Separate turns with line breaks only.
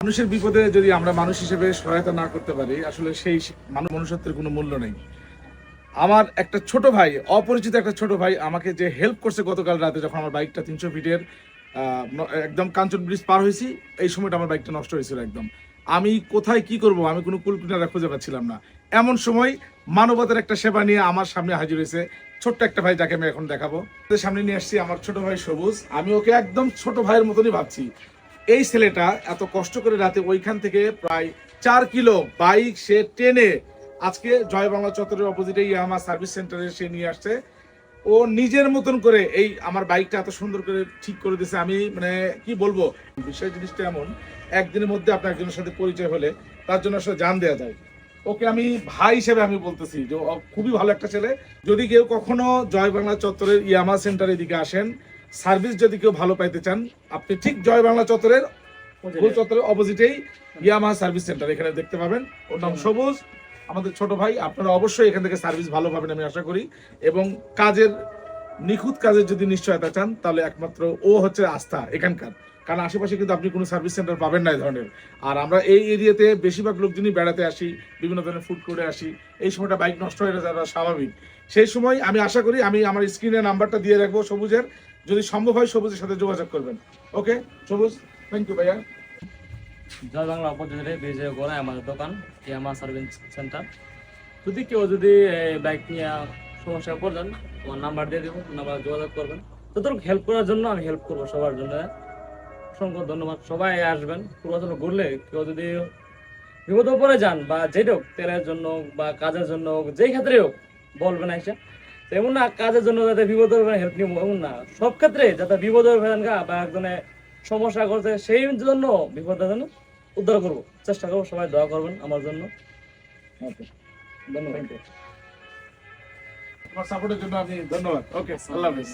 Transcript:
মানুষের বিপদে যদি আমরা মানুষ হিসেবে সহায়তা না করতে পারি, আসলে সেই মনুষ্যত্বের কোনো মূল্য নেই। আমার একটা ছোট ভাই, অপরিচিত একটা ছোট ভাই আমাকে যে হেল্প করছে গতকাল রাতে, যখন আমার বাইকটা 300 ফিটের একদম কাঞ্চন ব্রিজ পার হয়েছি, এই সময়টা আমার বাইকটা নষ্ট হয়েছিল একদম। আমি কোথায় কি করব, আমি কোনো কুলকিনারা খুঁজে পাচ্ছিলাম না। এমন সময় মানবতার একটা সেবা নিয়ে আমার সামনে হাজির হয়েছে ছোট্ট একটা ভাই, যাকে আমি এখন দেখাবো। সামনে নিয়ে আসছি আমার ছোট ভাই সবুজ। আমি ওকে একদম ছোট ভাইয়ের মতনই ভাবছি। এই ছেলেটা এত কষ্ট করে রাতে ওইখান থেকে প্রায় 4 কিলো বাইক সে টেনে আজকে জয় বাংলা চত্বরের অপোজিটে ইয়ামাহা সার্ভিস সেন্টারে সে নিয়ে আসছে। ও নিজের মতন করে এই আমার বাইকটা এত সুন্দর করে ঠিক করে দিয়েছে। আমি মানে কি বলবো, বিষয় জিনিসটা এমন, একদিনের মধ্যে আপনার একজনের সাথে পরিচয় হলে তার জন্য আসলে জান দেওয়া যায়। ওকে আমি ভাই হিসেবে আমি বলতেছি যে খুবই ভালো একটা ছেলে। যদি কেউ কখনো জয় বাংলা চত্বরের ইয়ামাহা সেন্টারের দিকে আসেন, সার্ভিস যদি কেউ ভালো পাইতে চান, আপনি ঠিক জয় বাংলা চত্বরের অপোজিটেই ইয়ামাহা সার্ভিস সেন্টার এখানে দেখতে পাবেন। ওর নাম সবুজ, আমাদের ছোট ভাই। আপনারা অবশ্যই এখান থেকে সার্ভিস ভালো পাবেন আমি আশা করি। এবং কাজের নিখুঁত কাজের যদি নিশ্চয়তা চান, তাহলে একমাত্র ও হচ্ছে আস্থা এখানকার। কারণ আশেপাশে কিন্তু আপনি কোনো সার্ভিস সেন্টার পাবেন না এই ধরনের। আর আমরা এই এরিয়াতে বেশিরভাগ লোকজনই বেড়াতে আসি, বিভিন্ন ধরনের ফুড করে আসি। এই সময়টা বাইক নষ্ট হয়ে যাওয়া স্বাভাবিক। সেই সময় আমি আশা করি আমি আমার স্ক্রিনে নাম্বারটা দিয়ে রাখবো সবুজের, যদি সম্ভব হয় সবুজের সাথে যোগাযোগ করবেন। ওকে সবুজ, থ্যাংক ইউ ভাইয়া।
জয় বাংলা অপোজিটে বিজয় গোড়ায় আমাদের দোকান ইয়ামাহা সার্ভিস সেন্টার। যদি কেউ বাইক নিয়ে সমস্যায় পড়বেন, আমার নাম্বার দিয়ে দেবো, নাম্বার যোগাযোগ করবেন। যতটুকু হেল্প করার জন্য আমি হেল্প করবো সবার জন্য। অসংখ্য ধন্যবাদ। সবাই আসবেন। পুরাতন ঘুরলে কেউ যদি বিপদে পড়ে যান, বা যেটা হোক, তেলের জন্য বা কাজের জন্য হোক, যেই ক্ষেত্রে হোক বলবেন এসে। এমন না কাজের জন্য যাতে বিপদ হেল্প নিব, এমন না। সব ক্ষেত্রে যাতে বিপদ ফেলেন বা একজনে সমস্যা করছে, সেই জন্য বিপদের জন্য উদ্ধার করবো চেষ্টা করবো। সবাই দোয়া করবেন আমার জন্য।
ধন্যবাদ। তোমার সাপোর্টের জন্য আমি ধন্যবাদ। ওকে, আল্লাহ হাফেজ।